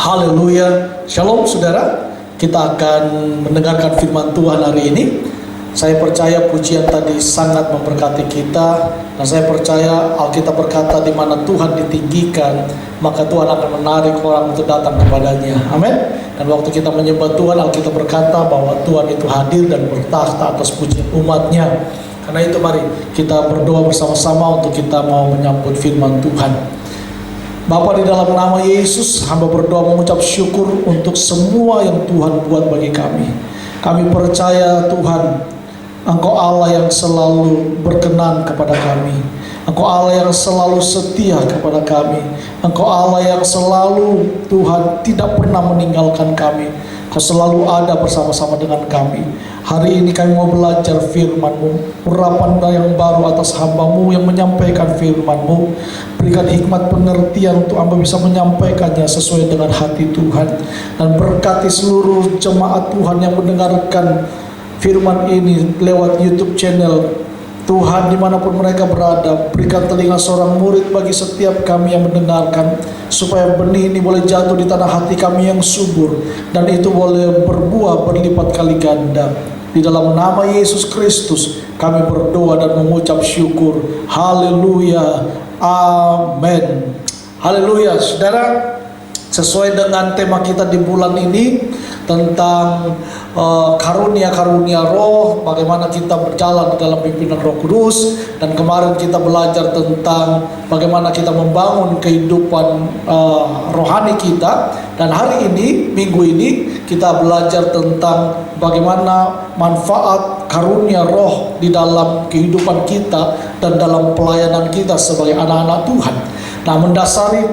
Haleluya. Shalom saudara. Kita akan mendengarkan firman Tuhan hari ini. Saya percaya pujian tadi sangat memberkati kita. Dan saya percaya Alkitab berkata di mana Tuhan ditinggikan, maka Tuhan akan menarik orang untuk datang kepadanya. Amin. Dan waktu kita menyembah Tuhan, Alkitab berkata bahwa Tuhan itu hadir dan bertakhta atas pujian umatnya. Karena itu mari kita berdoa bersama-sama untuk kita mau menyambut firman Tuhan. Bapa, di dalam nama Yesus, hamba berdoa mengucap syukur untuk semua yang Tuhan buat bagi kami. Kami percaya Tuhan, Engkau Allah yang selalu berkenan kepada kami. Engkau Allah yang selalu setia kepada kami. Engkau Allah yang selalu, Tuhan, tidak pernah meninggalkan kami. Kau selalu ada bersama-sama dengan kami. Hari ini kami mau belajar firman-Mu, urapan yang baru atas hamba-Mu yang menyampaikan firman-Mu. Berikan hikmat pengertian untuk hamba bisa menyampaikannya sesuai dengan hati Tuhan. Dan berkati seluruh jemaat Tuhan yang mendengarkan firman ini lewat YouTube channel. Tuhan, dimanapun mereka berada, berikan telinga seorang murid bagi setiap kami yang mendengarkan, supaya benih ini boleh jatuh di tanah hati kami yang subur, dan itu boleh berbuah berlipat kali ganda. Di dalam nama Yesus Kristus kami berdoa dan mengucap syukur. Haleluya, amin. Haleluya. Saudara, sesuai dengan tema kita di bulan ini tentang karunia-karunia roh, bagaimana kita berjalan di dalam pimpinan Roh Kudus. Dan kemarin kita belajar tentang bagaimana kita membangun kehidupan rohani kita. Dan hari ini, minggu ini, kita belajar tentang bagaimana manfaat karunia roh di dalam kehidupan kita dan dalam pelayanan kita sebagai anak-anak Tuhan. Nah, mendasari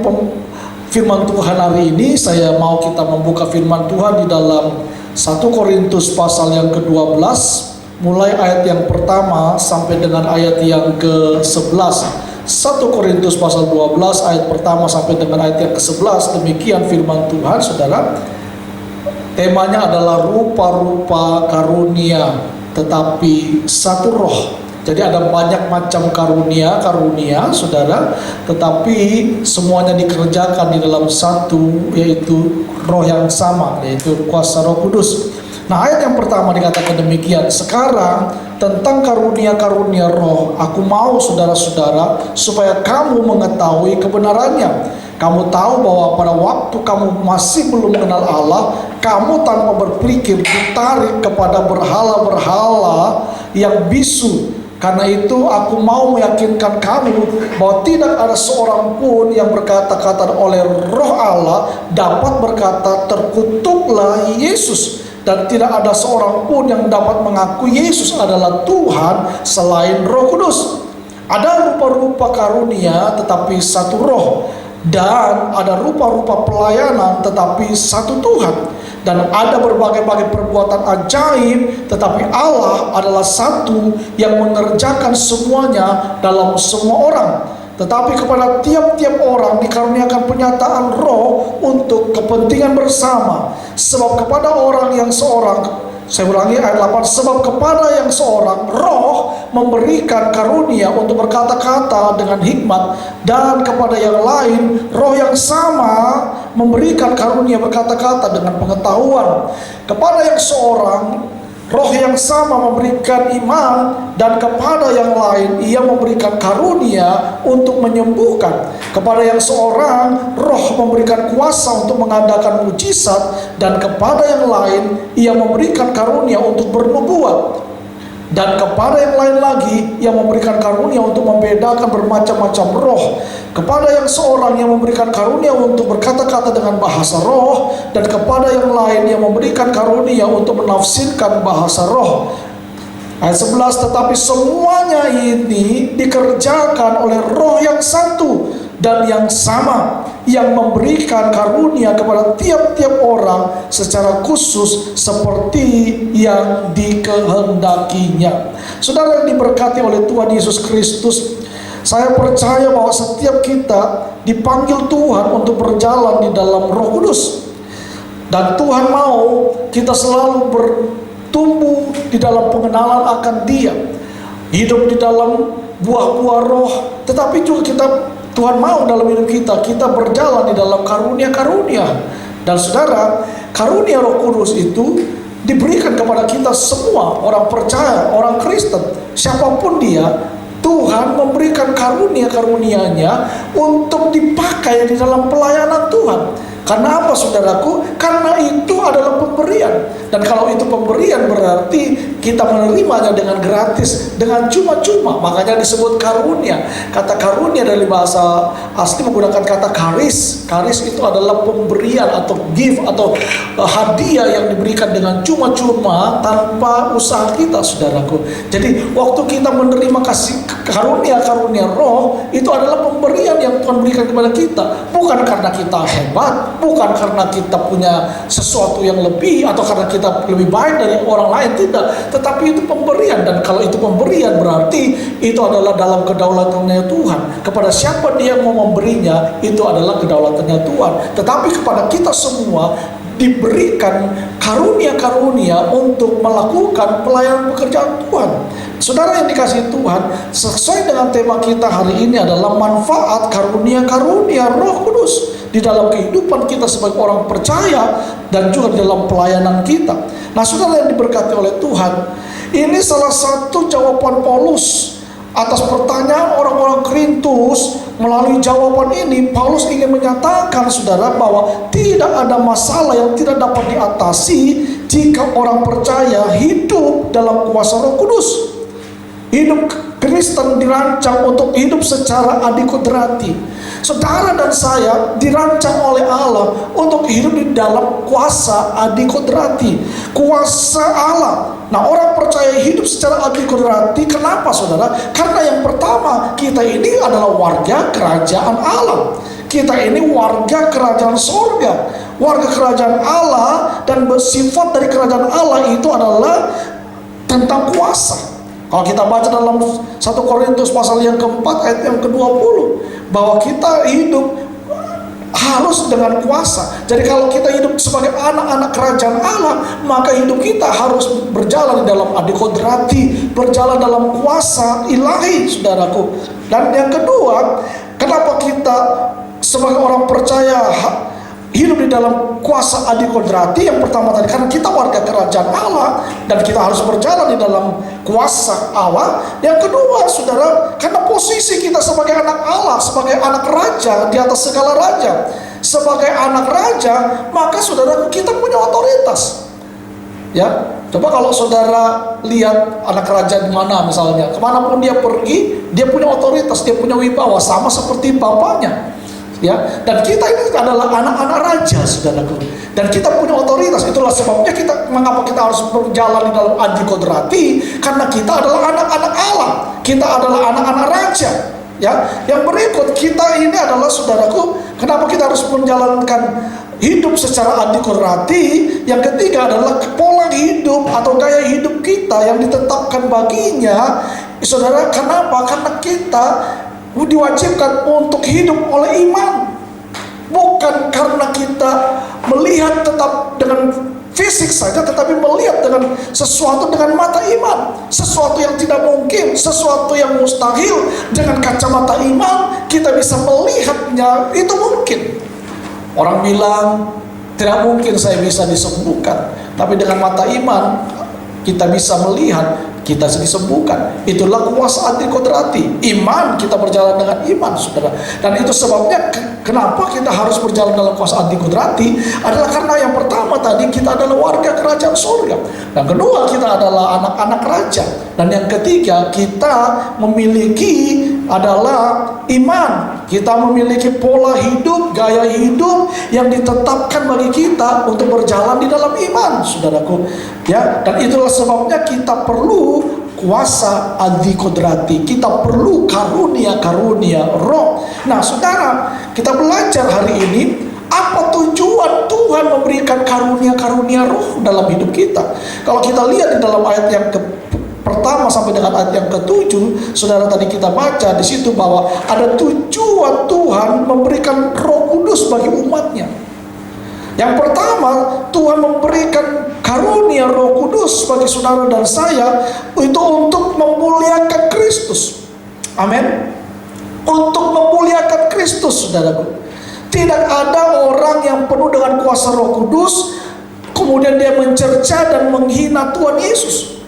firman Tuhan hari ini, saya mau kita membuka firman Tuhan di dalam 1 Korintus pasal yang ke-12, mulai ayat yang pertama sampai dengan ayat yang ke-11. 1 Korintus pasal 12 ayat pertama sampai dengan ayat yang ke-11. Demikian firman Tuhan, saudara. Temanya adalah rupa-rupa karunia, tetapi satu roh. Jadi ada banyak macam karunia, saudara, tetapi semuanya dikerjakan di dalam satu, yaitu roh yang sama, yaitu kuasa Roh Kudus. Nah, ayat yang pertama dikatakan demikian. Sekarang tentang karunia-karunia roh, aku mau saudara-saudara supaya kamu mengetahui kebenarannya. Kamu tahu bahwa pada waktu kamu masih belum mengenal Allah, kamu tanpa berpikir ditarik kepada berhala-berhala yang bisu. Karena itu aku mau meyakinkan kamu bahwa tidak ada seorang pun yang berkata-kata oleh Roh Allah dapat berkata terkutuklah Yesus. Dan tidak ada seorang pun yang dapat mengaku Yesus adalah Tuhan selain Roh Kudus. Ada rupa-rupa karunia tetapi satu roh. Dan ada rupa-rupa pelayanan tetapi satu Tuhan. Dan ada berbagai-bagai perbuatan ajaib, tetapi Allah adalah satu yang mengerjakan semuanya dalam semua orang. Tetapi kepada tiap-tiap orang dikaruniakan penyataan roh untuk kepentingan bersama. Sebab kepada orang yang seorang, saya ulangi ayat 8, sebab kepada yang seorang roh memberikan karunia untuk berkata-kata dengan hikmat, dan kepada yang lain roh yang sama memberikan karunia berkata-kata dengan pengetahuan. Kepada yang seorang roh yang sama memberikan iman, dan kepada yang lain ia memberikan karunia untuk menyembuhkan. Kepada yang seorang roh memberikan kuasa untuk mengadakan mujizat, dan kepada yang lain ia memberikan karunia untuk bernubuat. Dan kepada yang lain lagi ia memberikan karunia untuk membedakan bermacam-macam roh. Kepada yang seorang yang memberikan karunia untuk berkata-kata dengan bahasa roh, dan kepada yang lain yang memberikan karunia untuk menafsirkan bahasa roh. Ayat 11, tetapi semuanya ini dikerjakan oleh roh yang satu dan yang sama, yang memberikan karunia kepada tiap-tiap orang secara khusus seperti yang dikehendakinya. Saudara yang diberkati oleh Tuhan Yesus Kristus, saya percaya bahwa setiap kita dipanggil Tuhan untuk berjalan di dalam Roh Kudus. Dan Tuhan mau kita selalu bertumbuh di dalam pengenalan akan Dia, hidup di dalam buah-buah roh. Tetapi juga Tuhan mau dalam hidup kita berjalan di dalam karunia-karunia. Dan saudara, karunia Roh Kudus itu diberikan kepada kita semua, orang percaya, orang Kristen, siapapun dia. Tuhan memberikan karunia-karunia-Nya untuk dipakai di dalam pelayanan Tuhan. Karena apa, saudaraku? Karena itu adalah pemberian. Dan kalau itu pemberian berarti kita menerimanya dengan gratis, dengan cuma-cuma. Makanya disebut karunia. Kata karunia dari bahasa asli menggunakan kata karis. Karis itu adalah pemberian atau gift atau hadiah yang diberikan dengan cuma-cuma tanpa usaha kita, saudaraku. Jadi waktu kita menerima kasih karunia-karunia roh, itu adalah pemberian yang Tuhan berikan kepada kita. Bukan karena kita hebat, bukan karena kita punya sesuatu yang lebih, atau karena kita lebih baik dari orang lain, tidak. Tetapi itu pemberian, dan kalau itu pemberian berarti itu adalah dalam kedaulatannya Tuhan. Kepada siapa dia mau memberinya, itu adalah kedaulatannya Tuhan. Tetapi kepada kita semua diberikan karunia-karunia untuk melakukan pelayanan pekerjaan Tuhan. Saudara yang dikasihi Tuhan, sesuai dengan tema kita hari ini adalah manfaat karunia-karunia Roh Kudus di dalam kehidupan kita sebagai orang percaya dan juga dalam pelayanan kita. Nah, saudara yang diberkati oleh Tuhan, ini salah satu jawaban Paulus atas pertanyaan orang-orang Korintus. Melalui jawaban ini, Paulus ingin menyatakan, saudara, bahwa tidak ada masalah yang tidak dapat diatasi jika orang percaya hidup dalam kuasa Roh Kudus. Hidup Kristen dirancang untuk hidup secara adikodrati. Saudara dan saya dirancang oleh Allah untuk hidup di dalam kuasa adikodrati, kuasa Allah. Nah, orang percaya hidup secara adikodrati. Kenapa, saudara? Karena yang pertama, kita ini adalah warga kerajaan Allah. Kita ini warga kerajaan sorga, warga kerajaan Allah, dan bersifat dari kerajaan Allah itu adalah tentang kuasa. Kalau kita baca dalam 1 Korintus pasal yang keempat ayat yang ke-20, bahwa kita hidup harus dengan kuasa. Jadi kalau kita hidup sebagai anak-anak kerajaan Allah, maka hidup kita harus berjalan di dalam adikodrati, berjalan dalam kuasa ilahi, saudaraku. Dan yang kedua, kenapa kita sebagai orang percaya hidup di dalam kuasa adikodrati? Yang pertama tadi, karena kita warga kerajaan Allah dan kita harus berjalan di dalam kuasa Allah. Yang kedua, saudara, karena posisi kita sebagai anak Allah, sebagai anak raja di atas segala raja. Sebagai anak raja, maka saudara, kita punya otoritas. Ya, coba kalau saudara lihat anak raja di mana misalnya, kemanapun dia pergi, dia punya otoritas, dia punya wibawa, sama seperti bapaknya. Ya, dan kita ini adalah anak-anak raja, saudaraku, dan kita punya otoritas. Itulah sebabnya mengapa kita harus berjalan di dalam adikodrati, karena kita adalah anak-anak Allah, kita adalah anak-anak raja. Ya, yang berikut, kita ini adalah, saudaraku, kenapa kita harus menjalankan hidup secara adikodrati? Yang ketiga adalah pola hidup atau gaya hidup kita yang ditetapkan baginya, saudara. Kenapa? Karena kita diwajibkan untuk hidup oleh iman, bukan karena kita melihat tetap dengan fisik saja, tetapi melihat dengan sesuatu dengan mata iman. Sesuatu yang tidak mungkin, sesuatu yang mustahil, dengan kacamata iman kita bisa melihatnya, itu mungkin. Orang bilang tidak mungkin saya bisa disembuhkan, tapi dengan mata iman kita bisa melihat kita disembuhkan. Itulah kuasa adikodrati. Iman, kita berjalan dengan iman, saudara. Dan itu sebabnya kenapa kita harus berjalan dalam kuasa adikodrati, adalah karena yang pertama tadi, kita adalah warga kerajaan surga. Yang kedua, kita adalah anak-anak raja. Dan yang ketiga, kita memiliki adalah iman. Kita memiliki pola hidup, gaya hidup yang ditetapkan bagi kita untuk berjalan di dalam iman, saudaraku. Ya, dan itulah sebabnya kita perlu kuasa adikodrati. Kita perlu karunia-karunia roh. Nah, saudara, kita belajar hari ini apa tujuan Tuhan memberikan karunia-karunia roh dalam hidup kita. Kalau kita lihat di dalam ayat yang pertama sampai dengan ayat yang ke-7, saudara, tadi kita baca di situ bahwa ada tujuan Tuhan memberikan Roh Kudus bagi umatnya. Yang pertama, Tuhan memberikan karunia Roh Kudus bagi saudara dan saya itu untuk memuliakan Kristus. Amin. Untuk memuliakan Kristus, saudaraku. Tidak ada orang yang penuh dengan kuasa Roh Kudus kemudian dia mencerca dan menghina Tuhan Yesus.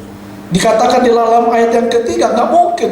Dikatakan di dalam ayat yang ketiga, nggak mungkin,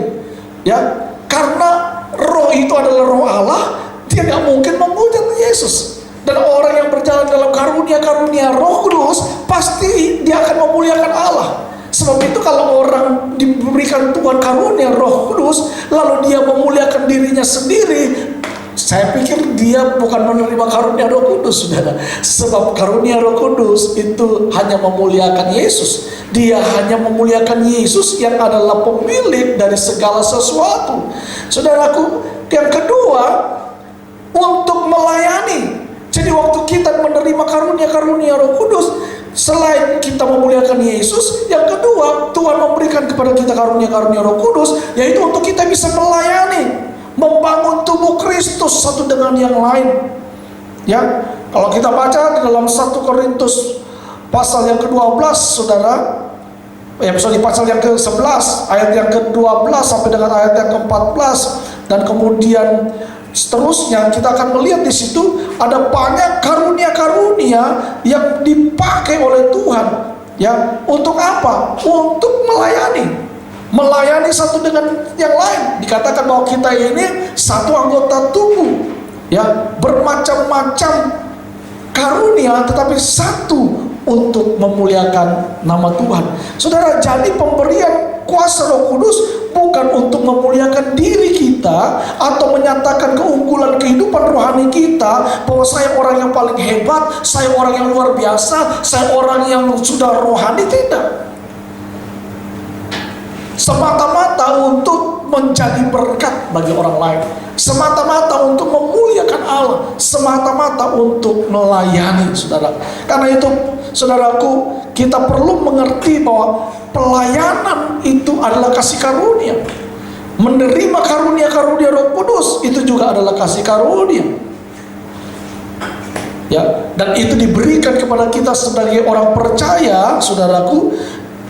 ya, karena Roh itu adalah Roh Allah, dia nggak mungkin menghujat Yesus. Dan orang yang berjalan dalam karunia-karunia Roh Kudus, pasti dia akan memuliakan Allah. Sebab itu kalau orang diberikan Tuhan karunia Roh Kudus, lalu dia memuliakan dirinya sendiri, saya pikir dia bukan menerima karunia Roh Kudus, saudara. Sebab karunia Roh Kudus itu hanya memuliakan Yesus. Dia hanya memuliakan Yesus yang adalah pemilik dari segala sesuatu. Saudaraku, yang kedua, untuk melayani. Jadi waktu kita menerima karunia-karunia Roh Kudus, selain kita memuliakan Yesus, yang kedua, Tuhan memberikan kepada kita karunia-karunia Roh Kudus, yaitu untuk kita bisa melayani, membangun tubuh Kristus satu dengan yang lain. Ya, kalau kita baca di dalam 1 Korintus pasal yang ke-12, saudara, di pasal yang ke-11, ayat yang ke-12 sampai dengan ayat yang ke-14, dan kemudian seterusnya, kita akan melihat di situ ada banyak karunia-karunia yang dipakai oleh Tuhan. Ya, untuk apa? Untuk melayani satu dengan yang lain. Dikatakan bahwa kita ini satu anggota tubuh, ya, bermacam-macam karunia, tetapi satu untuk memuliakan nama Tuhan. Saudara, jadi pemberian kuasa Roh Kudus bukan untuk memuliakan diri kita atau menyatakan keunggulan kehidupan rohani kita, bahwa saya orang yang paling hebat, saya orang yang luar biasa, saya orang yang sudah rohani. Tidak. Semata-mata untuk menjadi berkat bagi orang lain, semata-mata untuk memuliakan Allah, semata-mata untuk melayani, saudara. Karena itu, saudaraku, kita perlu mengerti bahwa pelayanan itu adalah kasih karunia. Menerima karunia-karunia Roh Kudus itu juga adalah kasih karunia. Ya, dan itu diberikan kepada kita sebagai orang percaya, saudaraku,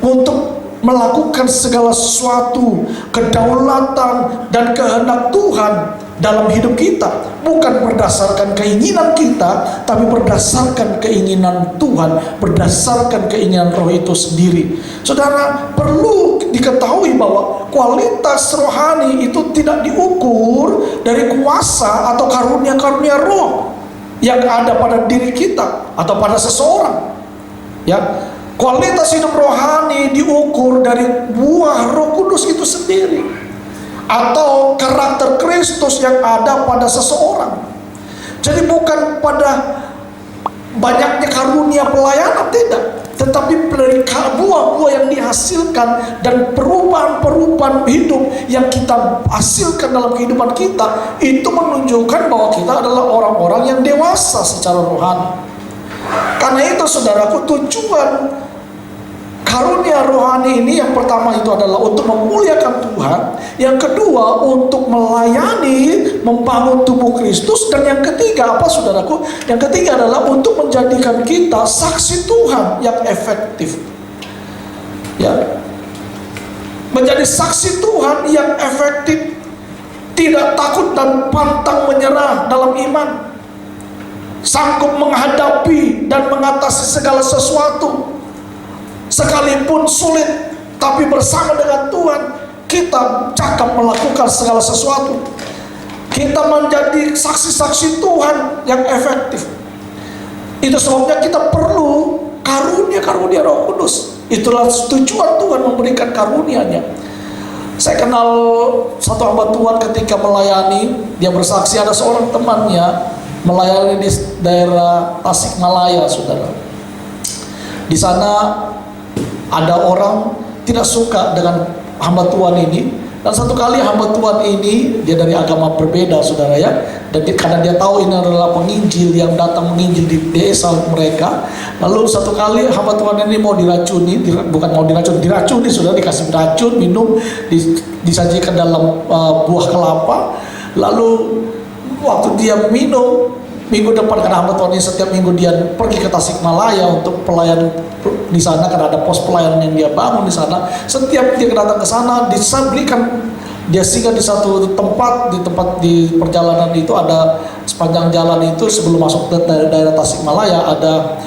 untuk melakukan segala sesuatu, kedaulatan dan kehendak Tuhan dalam hidup kita, bukan berdasarkan keinginan kita, tapi berdasarkan keinginan Tuhan, berdasarkan keinginan Roh itu sendiri. Saudara, perlu diketahui bahwa kualitas rohani itu tidak diukur dari kuasa atau karunia-karunia Roh yang ada pada diri kita atau pada seseorang. Ya, kualitas hidup rohani diukur dari buah Roh Kudus itu sendiri, atau karakter Kristus yang ada pada seseorang. Jadi bukan pada banyaknya karunia pelayanan, tidak, tetapi dari buah-buah yang dihasilkan dan perubahan-perubahan hidup yang kita hasilkan dalam kehidupan kita, itu menunjukkan bahwa kita adalah orang-orang yang dewasa secara rohani. Karena itu, saudaraku, tujuan karunia rohani ini yang pertama itu adalah untuk memuliakan Tuhan, yang kedua untuk melayani, membangun tubuh Kristus, dan yang ketiga apa, saudaraku? Yang ketiga adalah untuk menjadikan kita saksi Tuhan yang efektif. Ya, menjadi saksi Tuhan yang efektif, tidak takut dan pantang menyerah dalam iman, sanggup menghadapi dan mengatasi segala sesuatu. Sekalipun sulit, tapi bersama dengan Tuhan kita cakap melakukan segala sesuatu. Kita menjadi saksi-saksi Tuhan yang efektif. Itu sebabnya kita perlu karunia-karunia Roh Kudus. Itulah tujuan Tuhan memberikan karunia-Nya. Saya kenal satu hamba Tuhan ketika melayani, dia bersaksi ada seorang temannya melayani di daerah Tasikmalaya, saudara. Di sana ada orang tidak suka dengan hamba Tuhan ini, dan satu kali hamba Tuhan ini, dia dari agama berbeda, saudara, ya, dan karena dia tahu ini adalah penginjil yang datang menginjil di desa mereka, lalu satu kali hamba Tuhan ini mau diracuni, bukan mau diracuni, saudara, dikasih racun, minum, disajikan dalam buah kelapa. Lalu waktu dia minum, minggu depan, karena hamba Tuhan ini setiap minggu dia pergi ke Tasikmalaya untuk pelayan di sana, karena ada pos pelayanan yang dia bangun di sana. Setiap dia datang ke sana, diberikan Dia singgah di satu tempat, di perjalanan itu ada sepanjang jalan itu sebelum masuk ke daerah Tasikmalaya ada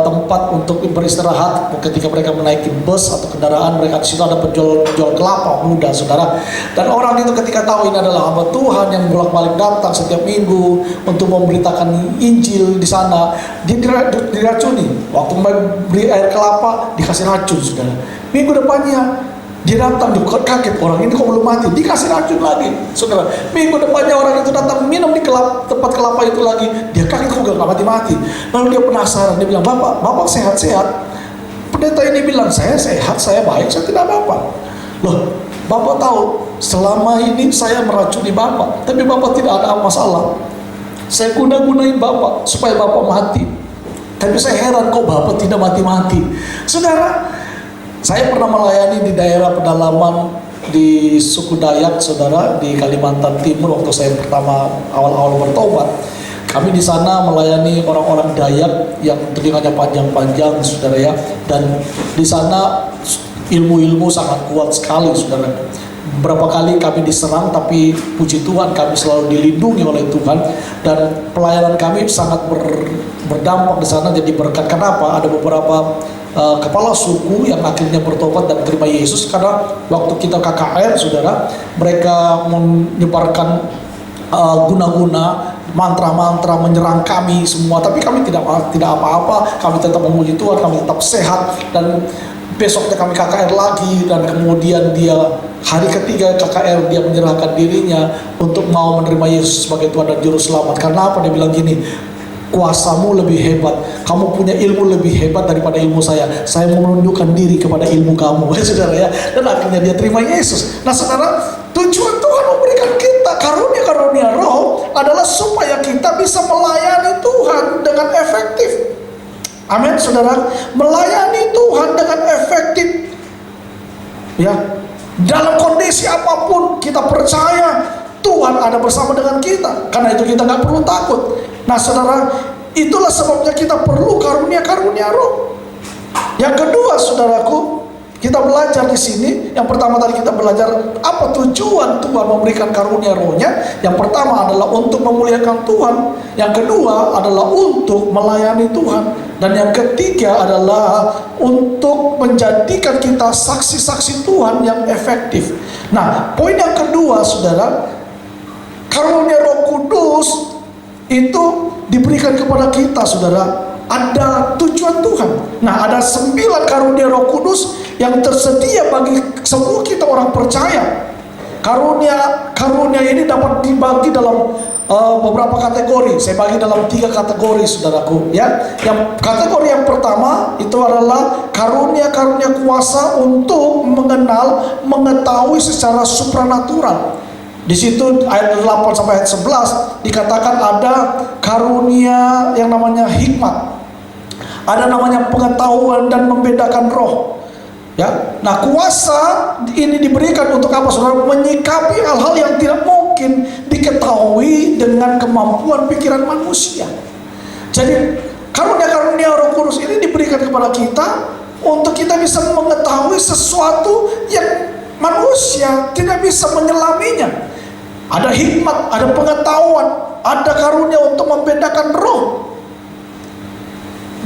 tempat untuk beristirahat. Ketika mereka menaiki bus atau kendaraan mereka, di situ ada penjual kelapa muda, saudara. Dan orang itu ketika tahu ini adalah hamba Tuhan yang bolak-balik datang setiap minggu untuk memberitakan Injil di sana, dia diracuni. Waktu beri air kelapa dikasih racun, saudara. Minggu depannya dia datang, dia kaget, orang ini kok belum mati, dikasih racun lagi, saudara. Minggu depannya orang itu datang minum di tempat kelapa itu lagi, dia kaget kok gak mati-mati. Lalu dia penasaran, dia bilang, Bapak sehat-sehat? Pendeta ini bilang, saya sehat, saya baik, saya tidak apa-apa. Loh, Bapak tahu, selama ini saya meracuni Bapak, tapi Bapak tidak ada masalah. Saya guna-gunain Bapak supaya Bapak mati, tapi saya heran kok Bapak tidak mati-mati. Saudara, saya pernah melayani di daerah pedalaman di suku Dayak, saudara, di Kalimantan Timur waktu saya pertama awal-awal bertobat. Kami di sana melayani orang-orang Dayak yang telinganya panjang-panjang, saudara ya. Dan di sana ilmu-ilmu sangat kuat sekali, saudara. Berapa kali kami diserang, tapi puji Tuhan kami selalu dilindungi oleh Tuhan, dan pelayanan kami sangat berdampak di sana jadi berkat. Kenapa? Ada beberapa kepala suku yang akhirnya bertobat dan terima Yesus karena waktu kita KKR, saudara, mereka menyebarkan guna-guna, mantra-mantra menyerang kami semua, tapi kami tidak apa-apa, kami tetap memuji Tuhan, kami tetap sehat. Dan besoknya kami KKR lagi, dan kemudian dia hari ketiga KKR dia menyerahkan dirinya untuk mau menerima Yesus sebagai Tuhan dan Juru Selamat. Karena apa? Dia bilang gini, kuasamu lebih hebat, kamu punya ilmu lebih hebat daripada ilmu saya mau menunjukkan diri kepada ilmu kamu, saudara ya. Dan akhirnya dia terima Yesus. Nah saudara, tujuan Tuhan memberikan kita karunia-karunia roh adalah supaya kita bisa melayani Tuhan dengan efektif. Amin, saudara. Melayani Tuhan dengan efektif, ya. Dalam kondisi apapun kita percaya Tuhan ada bersama dengan kita. Karena itu kita nggak perlu takut. Nah saudara, itulah sebabnya kita perlu karunia-karunia roh. Yang kedua, saudaraku, kita belajar di sini. Yang pertama tadi kita belajar apa tujuan Tuhan memberikan karunia rohnya. Yang pertama adalah untuk memuliakan Tuhan. Yang kedua adalah untuk melayani Tuhan. Dan yang ketiga adalah untuk menjadikan kita saksi-saksi Tuhan yang efektif. Nah, poin yang kedua, saudara, karunia Roh Kudus itu diberikan kepada kita, saudara. Ada tujuan Tuhan. Nah, ada 9 karunia Roh Kudus yang tersedia bagi semua kita orang percaya. Karunia ini dapat dibagi dalam beberapa kategori. Saya bagi dalam 3 kategori, saudaraku, ya. Yang kategori yang pertama itu adalah karunia-karunia kuasa untuk mengenal, mengetahui secara supranatural. Di situ ayat 8 sampai ayat 11 dikatakan ada karunia yang namanya hikmat, ada namanya pengetahuan dan membedakan roh. Ya, nah kuasa ini diberikan untuk apa, saudara? Menyikapi hal-hal yang tidak mungkin diketahui dengan kemampuan pikiran manusia. Jadi karunia-karunia Roh Kudus ini diberikan kepada kita untuk kita bisa mengetahui sesuatu yang manusia tidak bisa menyelaminya. Ada hikmat, ada pengetahuan, ada karunia untuk membedakan roh.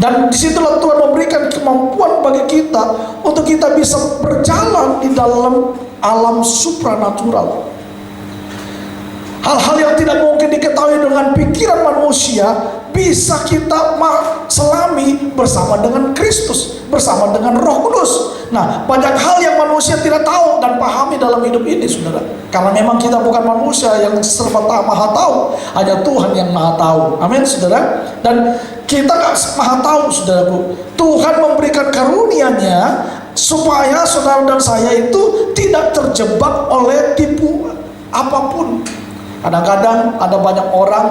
Dan disitulah Tuhan memberikan kemampuan bagi kita untuk kita bisa berjalan di dalam alam supranatural. Hal-hal yang tidak mungkin diketahui dengan pikiran manusia bisa kita selami bersama dengan Kristus, bersama dengan Roh Kudus. Nah, banyak hal yang manusia tidak tahu dan pahami dalam hidup ini, saudara. Karena memang kita bukan manusia yang serba maha tahu, hanya Tuhan yang maha tahu. Amin, saudara. Dan kita gak maha tahu, saudaraku. Tuhan memberikan karunia-Nya supaya saudara dan saya itu tidak terjebak oleh tipu apapun. Kadang-kadang ada banyak orang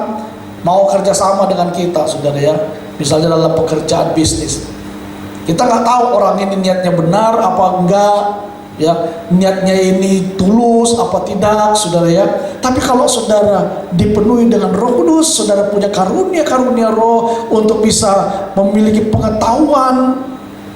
mau kerjasama dengan kita, saudara ya. Misalnya dalam pekerjaan bisnis, kita nggak tahu orang ini niatnya benar apa enggak, ya, niatnya ini tulus apa tidak, saudara ya. Tapi kalau saudara dipenuhi dengan Roh Kudus, saudara punya karunia roh untuk bisa memiliki pengetahuan,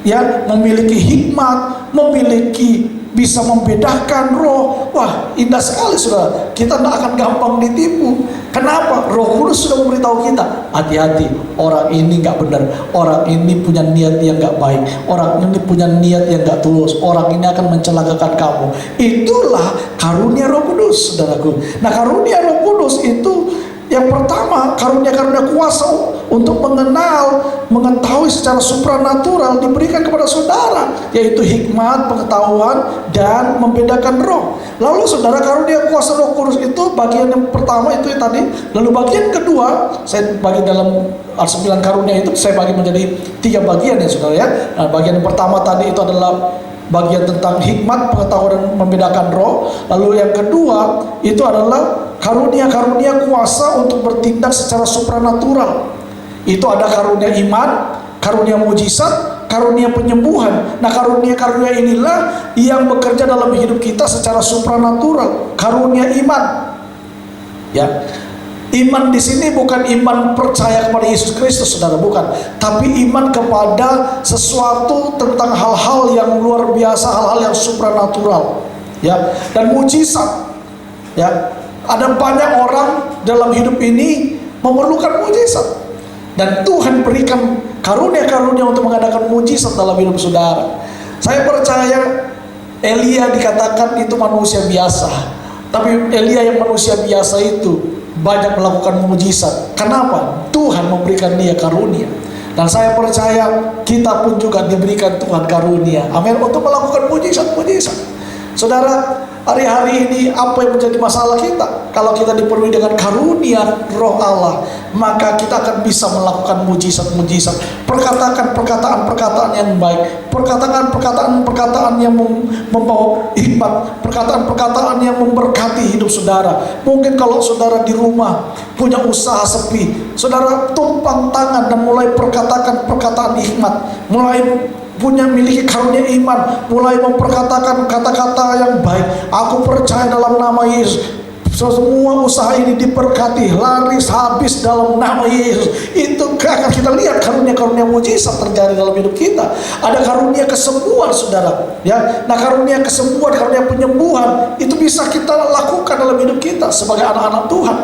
ya, memiliki hikmat, memiliki bisa membedakan roh. Wah, indah sekali saudara. Kita tidak akan gampang ditipu. Kenapa? Roh Kudus sudah memberitahu kita, hati-hati, orang ini nggak benar, orang ini punya niat yang nggak baik, orang ini punya niat yang nggak tulus, orang ini akan mencelakakan kamu. Itulah karunia Roh Kudus, saudaraku. Nah, karunia Roh Kudus itu yang pertama, karunia-karunia kuasa untuk mengetahui secara supranatural diberikan kepada saudara, yaitu hikmat, pengetahuan, dan membedakan roh. Lalu saudara, karunia kuasa Roh Kudus itu bagian yang pertama itu tadi. Lalu bagian kedua, saya bagi dalam 9 karunia itu saya bagi menjadi 3 bagian ya saudara ya. Nah, bagian yang pertama tadi itu adalah bagian tentang hikmat, pengetahuan, dan membedakan roh. Lalu yang kedua itu adalah karunia-karunia kuasa untuk bertindak secara supranatural. Itu ada karunia iman, karunia mujizat, karunia penyembuhan. Nah, karunia-karunia inilah yang bekerja dalam hidup kita secara supranatural. Karunia iman, ya. Iman di sini bukan iman percaya kepada Yesus Kristus, saudara, bukan. Tapi iman kepada sesuatu tentang hal-hal yang luar biasa, hal-hal yang supranatural, ya. Dan mujizat, ya. Ada banyak orang dalam hidup ini memerlukan mujizat, dan Tuhan berikan karunia-karunia untuk mengadakan mujizat dalam hidup saudara. Saya percaya Elia dikatakan itu manusia biasa, tapi Elia yang manusia biasa itu banyak melakukan mujizat. Kenapa? Tuhan memberikan dia karunia. Dan saya percaya kita pun juga diberikan Tuhan karunia, amin, untuk melakukan mujizat-mujizat. Saudara, hari-hari ini apa yang menjadi masalah kita? Kalau kita dipenuhi dengan karunia Roh Allah, maka kita akan bisa melakukan mujizat-mujizat. Perkataan-perkataan yang baik, perkataan-perkataan yang membawa hikmat, perkataan-perkataan yang memberkati hidup saudara. Mungkin kalau saudara di rumah punya usaha sepi, saudara tumpang tangan dan mulai perkatakan perkataan hikmat, mulai miliki karunia iman, mulai memperkatakan kata-kata yang baik. Aku percaya dalam nama Yesus, semua usaha ini diberkati, laris habis dalam nama Yesus. Itu akan kita lihat karunia-karunia mujizat terjadi dalam hidup kita. Ada karunia kesembuhan, saudara, ya. Nah, karunia kesembuhan, karunia penyembuhan itu bisa kita lakukan dalam hidup kita sebagai anak-anak Tuhan.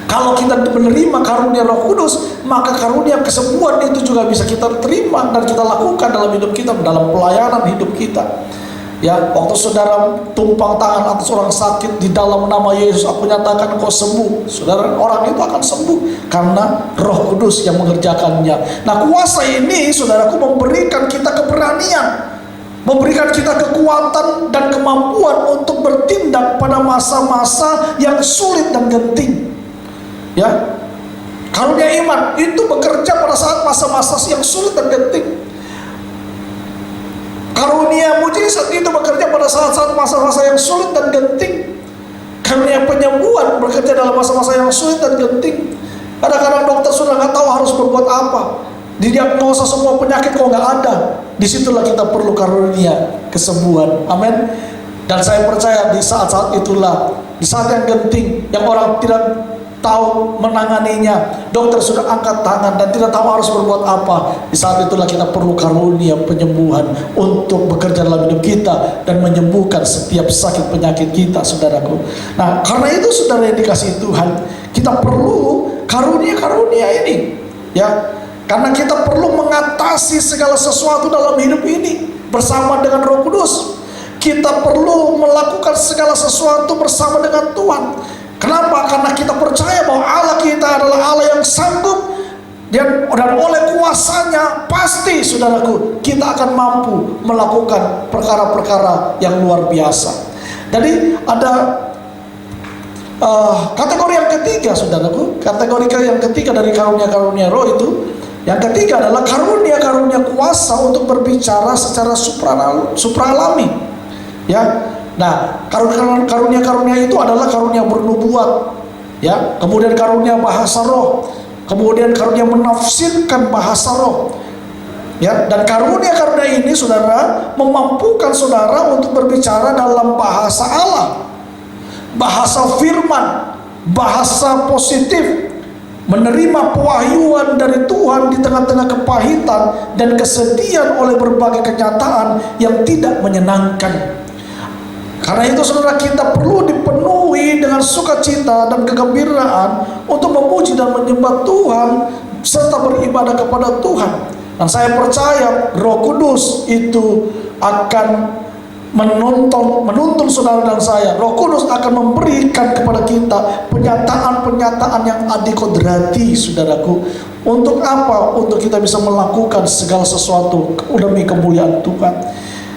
Kalau kita menerima karunia Roh Kudus, maka karunia kesembuhan itu juga bisa kita terima dan kita lakukan dalam hidup kita, dalam pelayanan hidup kita. Ya, waktu saudara tumpang tangan atas orang sakit di dalam nama Yesus, aku nyatakan kau sembuh. Saudara, orang itu akan sembuh karena Roh Kudus yang mengerjakannya. Nah, kuasa ini, saudaraku, memberikan kita keberanian, memberikan kita kekuatan dan kemampuan untuk bertindak pada masa-masa yang sulit dan genting. Ya, karunia iman itu bekerja pada saat masa-masa yang sulit dan genting. Karunia mujizat itu bekerja pada saat-saat masa-masa yang sulit dan genting. Karunia penyembuhan bekerja dalam masa-masa yang sulit dan genting. Kadang-kadang dokter sudah nggak tahu harus berbuat apa, didiagnosa semua penyakit kok nggak ada. Disitulah kita perlu karunia kesembuhan, amin. Dan saya percaya di saat-saat itulah, di saat yang genting, yang orang tidak tahu menanganinya, dokter sudah angkat tangan dan tidak tahu harus berbuat apa. Di saat itulah kita perlu karunia penyembuhan untuk bekerja dalam hidup kita dan menyembuhkan setiap sakit penyakit kita, saudaraku. Nah, karena itu saudara yang dikasihi Tuhan, kita perlu karunia-karunia ini, ya. Karena kita perlu mengatasi segala sesuatu dalam hidup ini bersama dengan Roh Kudus. Kita perlu melakukan segala sesuatu bersama dengan Tuhan. Kenapa? Karena kita percaya bahwa Allah kita adalah Allah yang sanggup, dan oleh kuasanya pasti, saudaraku, kita akan mampu melakukan perkara-perkara yang luar biasa. Jadi ada kategori yang ketiga, saudaraku. Kategori yang ketiga dari karunia-karunia roh itu, yang ketiga adalah karunia-karunia kuasa untuk berbicara secara supralami, ya. Nah, karunia-karunia itu adalah karunia bernubuat, ya. Kemudian karunia bahasa roh, kemudian karunia menafsirkan bahasa roh, ya. Dan karunia-karunia ini, saudara, memampukan saudara untuk berbicara dalam bahasa Allah, bahasa firman, bahasa positif, menerima pewahyuan dari Tuhan di tengah-tengah kepahitan dan kesedihan oleh berbagai kenyataan yang tidak menyenangkan. Karena itu saudara, kita perlu dipenuhi dengan sukacita dan kegembiraan untuk memuji dan menyembah Tuhan serta beribadah kepada Tuhan. Dan saya percaya Roh Kudus itu akan menuntun saudara dan saya. Roh Kudus akan memberikan kepada kita penyataan-penyataan yang adikodrati, saudaraku. Untuk apa? Untuk kita bisa melakukan segala sesuatu demi kemuliaan Tuhan.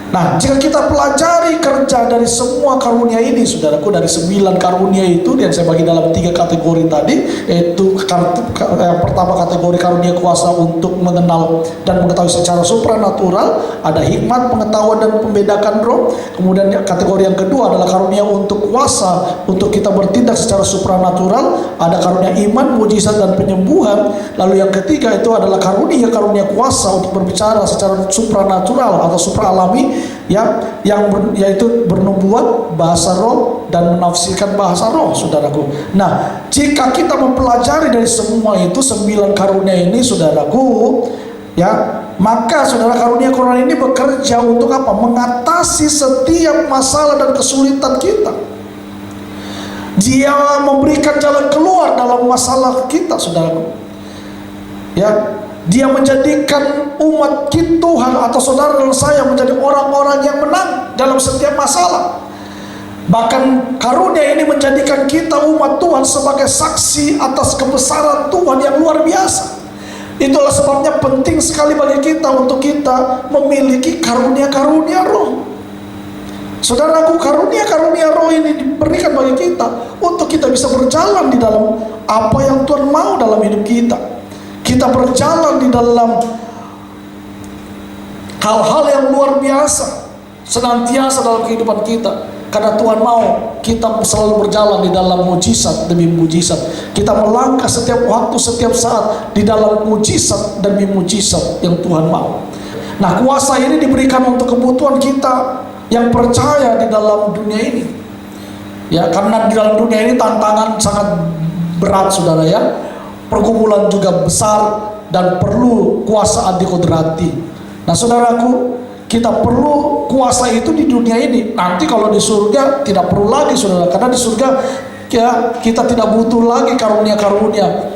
Nah, jika kita pelajari kerja dari semua karunia ini, saudaraku, dari 9 karunia itu yang saya bagi dalam 3 kategori tadi, yaitu yang pertama kategori karunia kuasa untuk mengenal dan mengetahui secara supranatural, ada hikmat, pengetahuan dan membedakan roh. Kemudian kategori yang kedua adalah karunia untuk kuasa untuk kita bertindak secara supranatural, ada karunia iman, mujizat dan penyembuhan. Lalu yang ketiga itu adalah karunia kuasa untuk berbicara secara supranatural atau supraalami, yaitu bernubuat, bahasa roh, dan menafsirkan bahasa roh, saudaraku. Nah, jika kita mempelajari dari semua itu 9 karunia ini, saudaraku, maka saudara, karunia ini bekerja untuk apa? Mengatasi setiap masalah dan kesulitan kita. Dia memberikan jalan keluar dalam masalah kita, saudaraku. Dia menjadikan umat Tuhan atau saudara dan saya menjadi orang-orang yang menang dalam setiap masalah. Bahkan karunia ini menjadikan kita umat Tuhan sebagai saksi atas kebesaran Tuhan yang luar biasa. Itulah sebabnya penting sekali bagi kita untuk kita memiliki karunia-karunia roh. Saudaraku, karunia-karunia roh ini diberikan bagi kita untuk kita bisa berjalan di dalam apa yang Tuhan mau dalam hidup kita. Kita berjalan di dalam hal-hal yang luar biasa senantiasa dalam kehidupan kita. Karena Tuhan mau kita selalu berjalan di dalam mujizat demi mujizat. Kita melangkah setiap waktu, setiap saat di dalam mujizat demi mujizat yang Tuhan mau. Nah, kuasa ini diberikan untuk kebutuhan kita yang percaya di dalam dunia ini. Karena di dalam dunia ini tantangan sangat berat, saudara, pergumulan juga besar dan perlu kuasa adikodrati. Nah, saudaraku, kita perlu kuasa itu di dunia ini. Nanti kalau di surga tidak perlu lagi, saudara, karena di surga kita tidak butuh lagi karunia-karunia.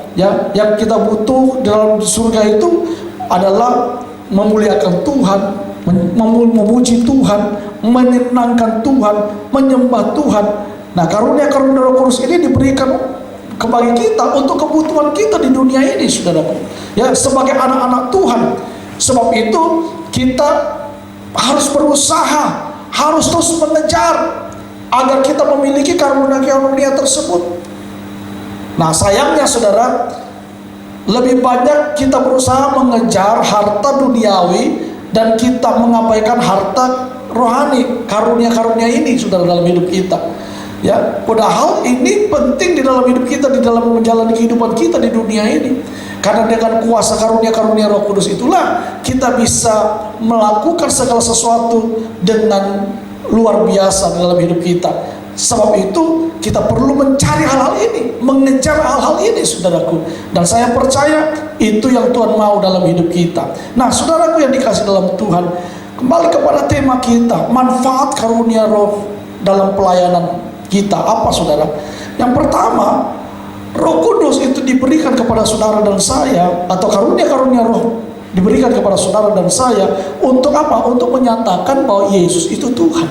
Yang kita butuh dalam surga itu adalah memuliakan Tuhan, memuji Tuhan, menyenangkan Tuhan, menyembah Tuhan. Nah, karunia-karunia Roh Kudus ini diberikan bagi kita untuk kebutuhan kita di dunia ini, saudaraku, sebagai anak-anak Tuhan. Sebab itu kita harus berusaha, harus terus mengejar agar kita memiliki karunia-karunia tersebut. Nah, sayangnya saudara, lebih banyak kita berusaha mengejar harta duniawi dan kita mengabaikan harta rohani, karunia-karunia ini, saudara, dalam hidup kita. Padahal ini penting di dalam hidup kita, di dalam menjalani kehidupan kita di dunia ini. Karena dengan kuasa karunia-karunia Roh Kudus itulah kita bisa melakukan segala sesuatu dengan luar biasa dalam hidup kita. Sebab itu kita perlu mencari hal-hal ini, mengejar hal-hal ini, saudaraku. Dan saya percaya itu yang Tuhan mau dalam hidup kita. Nah, saudaraku yang dikasih dalam Tuhan, kembali kepada tema kita, manfaat karunia Roh dalam pelayanan kita. Apa, saudara? Yang pertama, Roh Kudus itu diberikan kepada saudara dan saya, atau karunia-karunia Roh diberikan kepada saudara dan saya untuk apa? Untuk menyatakan bahwa Yesus itu Tuhan.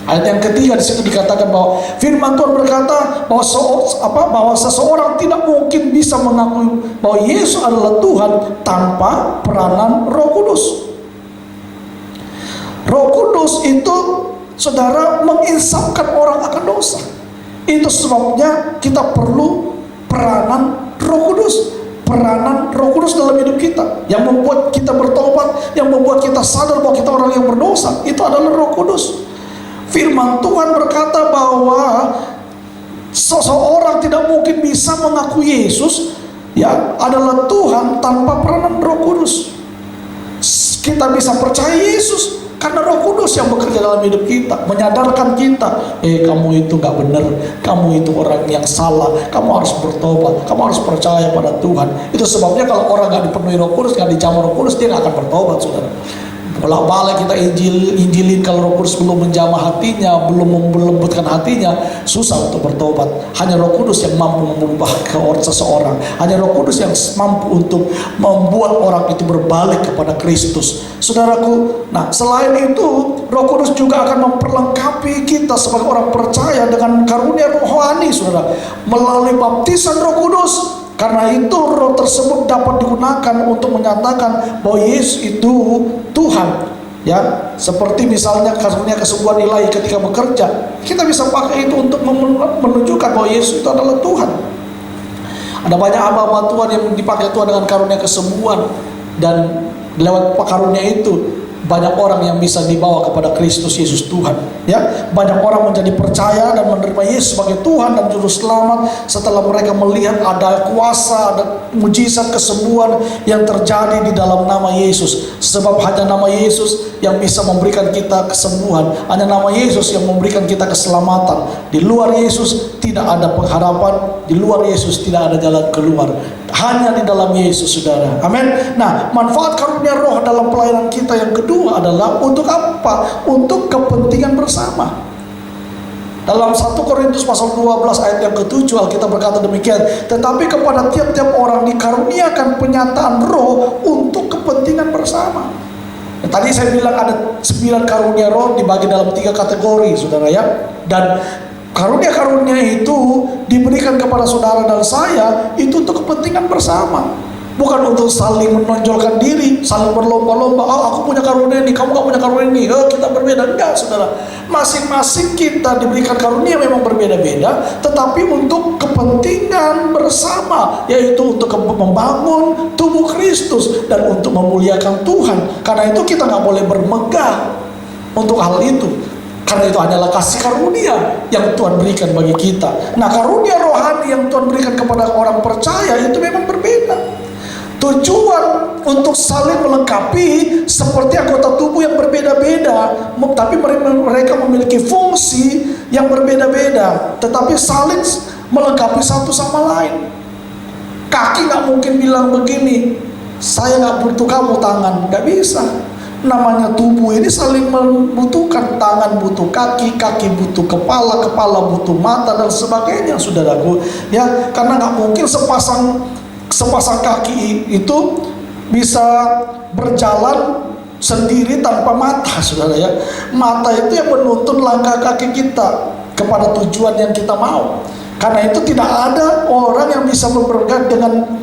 Ayat yang ketiga di situ dikatakan bahwa firman Tuhan berkata bahwa seseorang tidak mungkin bisa mengakui bahwa Yesus adalah Tuhan tanpa peranan Roh Kudus. Roh Kudus itu, saudara, menginsafkan orang akan dosa. Itu sebabnya kita perlu peranan Roh Kudus. Peranan Roh Kudus dalam hidup kita yang membuat kita bertobat, yang membuat kita sadar bahwa kita orang yang berdosa, itu adalah Roh Kudus. Firman Tuhan berkata bahwa seseorang tidak mungkin bisa mengaku Yesus adalah Tuhan tanpa peranan Roh Kudus. Kita bisa percaya Yesus Karena Roh Kudus yang bekerja dalam hidup kita, menyadarkan kita, kamu itu gak benar, kamu itu orang yang salah, kamu harus bertobat, kamu harus percaya pada Tuhan. Itu sebabnya kalau orang gak dipenuhi Roh Kudus, gak dijamah Roh Kudus, dia gak akan bertobat, saudara. Bolak-balik kita injilin, kalau Roh Kudus belum menjamah hatinya, belum melembutkan hatinya, susah untuk bertobat. Hanya Roh Kudus yang mampu mengubah seseorang. Hanya Roh Kudus yang mampu untuk membuat orang itu berbalik kepada Kristus. Saudaraku, nah selain itu Roh Kudus juga akan memperlengkapi kita sebagai orang percaya dengan karunia rohani, saudara, melalui baptisan Roh Kudus. Karena itu roh tersebut dapat digunakan untuk menyatakan bahwa Yesus itu Tuhan. Ya, seperti misalnya karunia kesembuhan ilahi ketika bekerja, kita bisa pakai itu untuk menunjukkan bahwa Yesus itu adalah Tuhan. Ada banyak hamba Tuhan yang dipakai Tuhan dengan karunia kesembuhan, dan lewat karunia itu banyak orang yang bisa dibawa kepada Kristus Yesus Tuhan. Ya, banyak orang menjadi percaya dan menerima Yesus sebagai Tuhan dan Juru Selamat setelah mereka melihat ada kuasa, ada mujizat kesembuhan yang terjadi di dalam nama Yesus. Sebab hanya nama Yesus yang bisa memberikan kita kesembuhan, hanya nama Yesus yang memberikan kita keselamatan. Di luar Yesus tidak ada pengharapan, di luar Yesus tidak ada jalan keluar. Hanya di dalam Yesus, saudara. Amin. Nah, manfaat karunia roh dalam pelayanan kita yang kedua adalah untuk apa? Untuk kepentingan bersama. Dalam 1 Korintus pasal 12 ayat yang ke-7 Alkitab berkata demikian, tetapi kepada tiap-tiap orang dikaruniakan penyataan roh untuk kepentingan bersama. Nah, tadi saya bilang ada 9 karunia roh dibagi dalam 3 kategori, saudara ya. Dan karunia-karunia itu diberikan kepada saudara dan saya itu untuk kepentingan bersama, bukan untuk saling menonjolkan diri, saling berlomba-lomba. Aku punya karunia ini, kamu gak punya karunia ini, kita berbeda. Enggak, saudara. Masing-masing kita diberikan karunia memang berbeda-beda, tetapi untuk kepentingan bersama, yaitu untuk membangun tubuh Kristus dan untuk memuliakan Tuhan. Karena itu kita gak boleh bermegah untuk hal itu. Karena itu hanyalah kasih karunia yang Tuhan berikan bagi kita. Nah, karunia rohani yang Tuhan berikan kepada orang percaya itu memang berbeda. Tujuan untuk saling melengkapi seperti anggota tubuh yang berbeda-beda, tapi mereka memiliki fungsi yang berbeda-beda, tetapi saling melengkapi satu sama lain. Kaki gak mungkin bilang begini, saya gak butuh kamu tangan, gak bisa. Namanya tubuh ini saling membutuhkan, tangan butuh kaki, kaki butuh kepala, kepala butuh mata dan sebagainya, saudaraku. Ya, karena nggak mungkin sepasang kaki itu bisa berjalan sendiri tanpa mata, saudara ya. Mata itu yang menuntun langkah kaki kita kepada tujuan yang kita mau. Karena itu tidak ada orang yang bisa bergerak dengan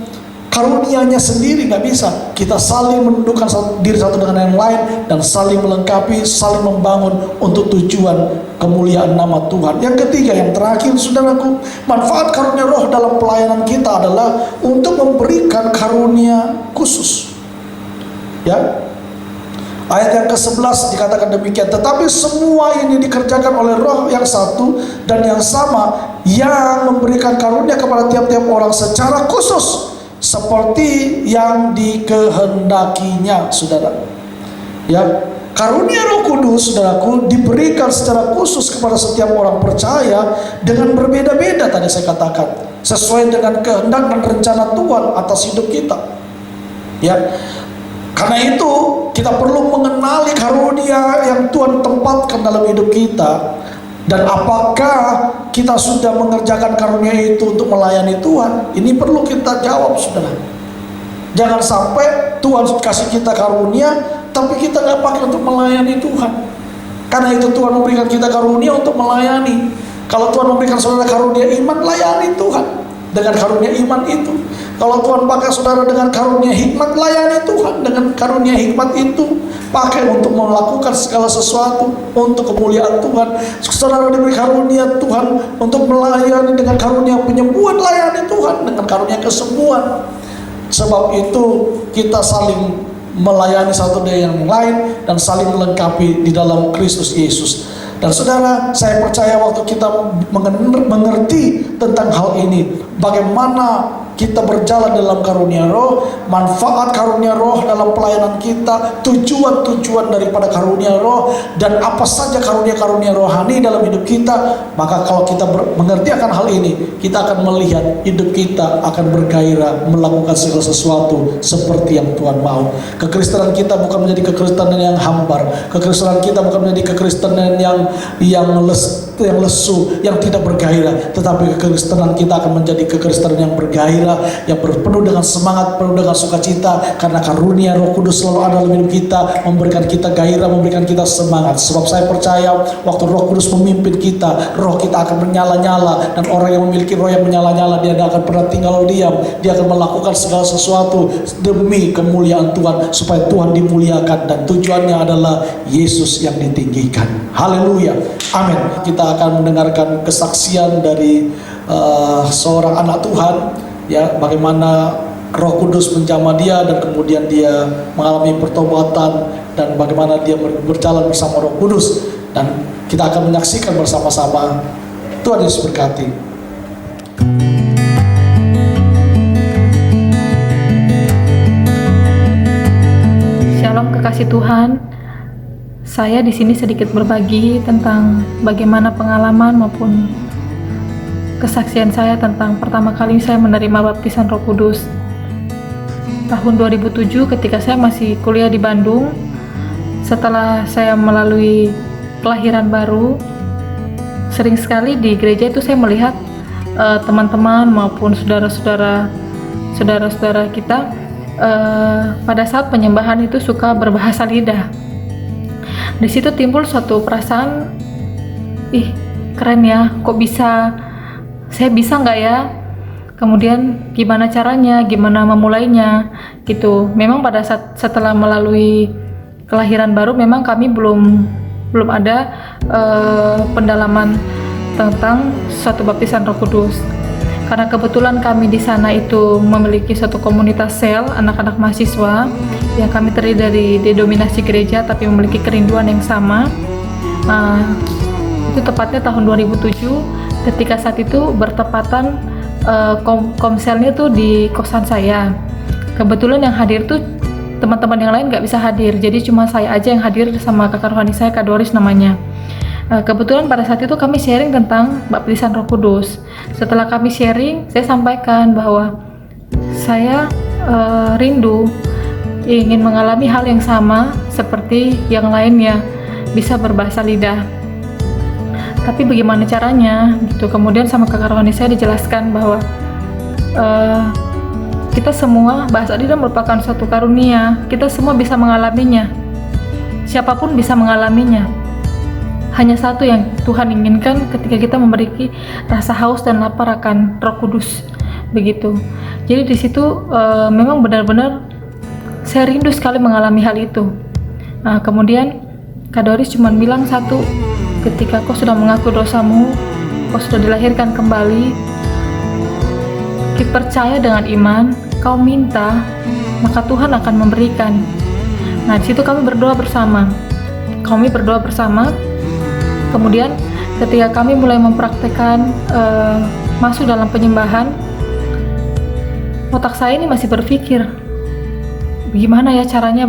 karunianya sendiri, nggak bisa. Kita saling menundukkan diri satu dengan yang lain dan saling melengkapi, saling membangun untuk tujuan kemuliaan nama Tuhan. Yang ketiga, yang terakhir, saudaraku, manfaat karunia roh dalam pelayanan kita adalah untuk memberikan karunia khusus. Ya, ayat yang ke-11 dikatakan demikian, tetapi semua ini dikerjakan oleh roh yang satu dan yang sama, yang memberikan karunia kepada tiap-tiap orang secara khusus seperti yang dikehendakinya, saudara. Ya, karunia Roh Kudus, saudaraku, diberikan secara khusus kepada setiap orang percaya dengan berbeda-beda, tadi saya katakan, sesuai dengan kehendak dan rencana Tuhan atas hidup kita. Ya, karena itu kita perlu mengenali karunia yang Tuhan tempatkan dalam hidup kita. Dan apakah kita sudah mengerjakan karunia itu untuk melayani Tuhan? Ini perlu kita jawab, saudara. Jangan sampai Tuhan kasih kita karunia, tapi kita nggak pakai untuk melayani Tuhan. Karena itu Tuhan memberikan kita karunia untuk melayani. Kalau Tuhan memberikan saudara karunia iman, layani Tuhan dengan karunia iman itu. Kalau Tuhan pakai saudara dengan karunia hikmat, layani Tuhan dengan karunia hikmat itu. Pakai untuk melakukan segala sesuatu untuk kemuliaan Tuhan. Saudara diberi karunia Tuhan untuk melayani dengan karunia penyembuhan, layani Tuhan dengan karunia kesembuhan. Sebab itu kita saling melayani satu dengan yang lain dan saling melengkapi di dalam Kristus Yesus. Dan saudara, saya percaya waktu kita mengerti tentang hal ini, bagaimana kita berjalan dalam karunia roh, manfaat karunia roh dalam pelayanan kita, tujuan-tujuan daripada karunia roh, dan apa saja karunia-karunia rohani dalam hidup kita. Maka kalau kita mengerti akan hal ini, kita akan melihat hidup kita akan bergairah melakukan segala sesuatu seperti yang Tuhan mau. Kekristenan kita bukan menjadi kekristenan yang hambar, kekristenan kita bukan menjadi kekristenan yang lesu, yang tidak bergairah, tetapi kekristenan kita akan menjadi kekristenan yang bergairah, yang penuh dengan semangat, penuh dengan sukacita, karena karunia Roh Kudus selalu ada dalam hidup kita, memberikan kita gairah, memberikan kita semangat. Sebab saya percaya waktu Roh Kudus memimpin kita, roh kita akan menyala-nyala, dan orang yang memiliki roh yang menyala-nyala, dia tidak akan pernah tinggal diam. Dia akan melakukan segala sesuatu demi kemuliaan Tuhan, supaya Tuhan dimuliakan, dan tujuannya adalah Yesus yang ditinggikan. Haleluya, amin. Kita akan mendengarkan kesaksian dari seorang anak Tuhan, ya, bagaimana Roh Kudus menjamah dia dan kemudian dia mengalami pertobatan, dan bagaimana dia berjalan bersama Roh Kudus, dan kita akan menyaksikan bersama-sama. Tuhan Yesus berkati. Shalom kekasih Tuhan. Saya di sini sedikit berbagi tentang bagaimana pengalaman maupun kesaksian saya tentang pertama kali saya menerima baptisan Roh Kudus. Tahun 2007 ketika saya masih kuliah di Bandung, setelah saya melalui kelahiran baru, sering sekali di gereja itu saya melihat teman-teman maupun saudara-saudara kita pada saat penyembahan itu suka berbahasa lidah. Di situ timbul suatu perasaan, keren ya, kok bisa, saya bisa nggak ya? Kemudian gimana caranya, gimana memulainya, gitu. Memang pada saat setelah melalui kelahiran baru, memang kami belum ada pendalaman tentang suatu baptisan Roh Kudus. Karena kebetulan kami di sana itu memiliki suatu komunitas sel anak-anak mahasiswa yang kami terdiri dari denominasi gereja tapi memiliki kerinduan yang sama. Itu tepatnya tahun 2007 ketika saat itu bertepatan komselnya tuh di kosan saya. Kebetulan yang hadir tuh teman-teman yang lain nggak bisa hadir, jadi cuma saya aja yang hadir sama kakak rohani saya, Kak Doris namanya. Kebetulan pada saat itu kami sharing tentang baptisan Roh Kudus. Setelah kami sharing, saya sampaikan bahwa saya rindu ingin mengalami hal yang sama seperti yang lainnya, bisa berbahasa lidah. Tapi bagaimana caranya? Gitu. Kemudian sama kakak rohani saya dijelaskan bahwa kita semua, bahasa lidah merupakan suatu karunia. Kita semua bisa mengalaminya. Siapapun bisa mengalaminya. Hanya satu yang Tuhan inginkan ketika kita memiliki rasa haus dan lapar akan Roh Kudus, begitu. Jadi di situ memang benar-benar saya rindu sekali mengalami hal itu. Kemudian Kak Doris cuma bilang satu, ketika kau sudah mengaku dosamu, kau sudah dilahirkan kembali, kita percaya dengan iman, kau minta, maka Tuhan akan memberikan. Nah di situ kami berdoa bersama. Kemudian ketika kami mulai mempraktekkan masuk dalam penyembahan, otak saya ini masih berpikir bagaimana caranya.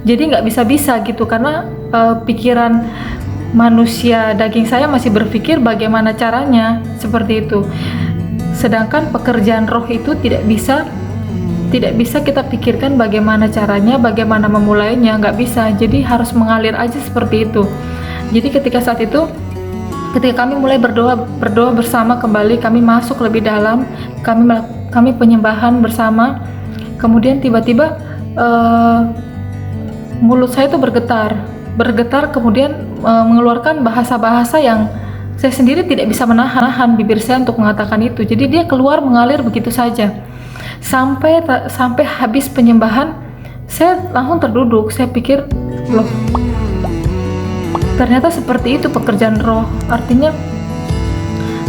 Jadi nggak bisa gitu, karena pikiran manusia daging saya masih berpikir bagaimana caranya seperti itu. Sedangkan pekerjaan roh itu tidak bisa kita pikirkan bagaimana caranya, bagaimana memulainya, nggak bisa. Jadi harus mengalir aja seperti itu. Jadi ketika saat itu, ketika kami mulai berdoa bersama kembali, kami masuk lebih dalam, kami penyembahan bersama. Kemudian tiba-tiba mulut saya itu bergetar, kemudian mengeluarkan bahasa-bahasa yang saya sendiri tidak bisa menahan bibir saya untuk mengatakan itu. Jadi dia keluar mengalir begitu saja. Sampai habis penyembahan, saya langsung terduduk. Saya pikir, loh, ternyata seperti itu pekerjaan roh. Artinya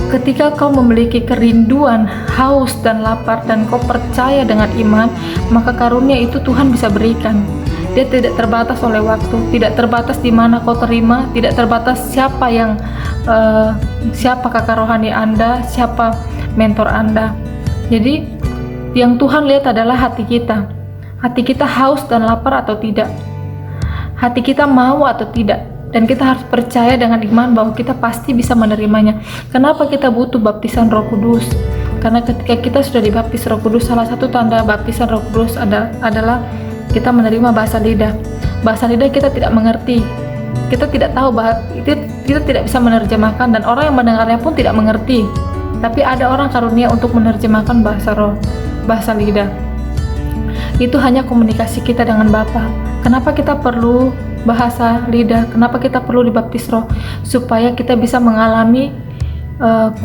ketika kau memiliki kerinduan, haus dan lapar, dan kau percaya dengan iman, maka karunia itu Tuhan bisa berikan. Dia tidak terbatas oleh waktu, tidak terbatas di mana kau terima, tidak terbatas siapa kakak rohani Anda, siapa mentor Anda. Jadi yang Tuhan lihat adalah hati kita. Hati kita haus dan lapar atau tidak. Hati kita mau atau tidak. Dan kita harus percaya dengan iman bahwa kita pasti bisa menerimanya. Kenapa kita butuh baptisan Roh Kudus? Karena ketika kita sudah dibaptis Roh Kudus, salah satu tanda baptisan Roh Kudus adalah kita menerima bahasa lidah. Bahasa lidah kita tidak mengerti. Kita tidak tahu, kita tidak bisa menerjemahkan, dan orang yang mendengarnya pun tidak mengerti. Tapi ada orang karunia untuk menerjemahkan bahasa roh, bahasa lidah. Itu hanya komunikasi kita dengan Bapa. Kenapa kita perlu bahasa lidah? Kenapa kita perlu dibaptis roh? Supaya kita bisa mengalami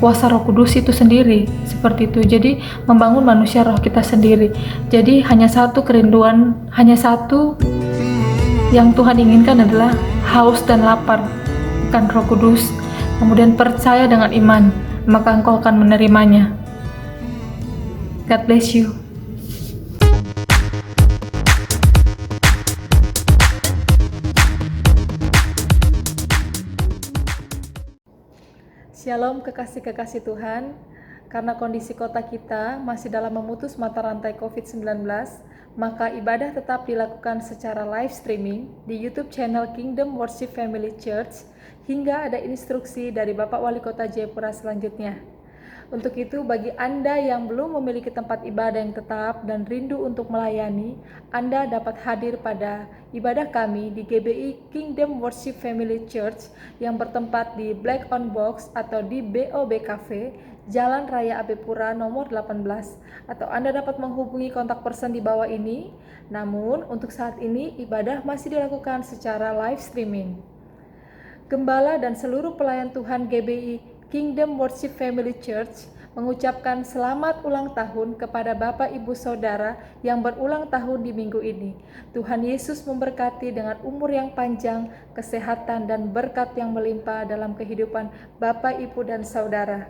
kuasa Roh Kudus itu sendiri, seperti itu. Jadi membangun manusia roh kita sendiri. Jadi hanya satu kerinduan, hanya satu yang Tuhan inginkan adalah haus dan lapar akan Roh Kudus. Kemudian percaya dengan iman, maka engkau akan menerimanya. God bless you. Shalom kekasih-kekasih Tuhan. Karena kondisi kota kita masih dalam memutus mata rantai COVID-19, maka ibadah tetap dilakukan secara live streaming di YouTube channel Kingdom Worship Family Church hingga ada instruksi dari Bapak Wali Kota Jayapura selanjutnya. Untuk itu, bagi Anda yang belum memiliki tempat ibadah yang tetap dan rindu untuk melayani, Anda dapat hadir pada ibadah kami di GBI Kingdom Worship Family Church yang bertempat di Black on Box atau di BOB Cafe, Jalan Raya Abepura nomor 18, atau Anda dapat menghubungi kontak person di bawah ini. Namun, untuk saat ini ibadah masih dilakukan secara live streaming. Gembala dan seluruh pelayan Tuhan GBI Kingdom Worship Family Church mengucapkan selamat ulang tahun kepada Bapak Ibu Saudara yang berulang tahun di minggu ini. Tuhan Yesus memberkati dengan umur yang panjang, kesehatan dan berkat yang melimpah dalam kehidupan Bapak, Ibu dan Saudara.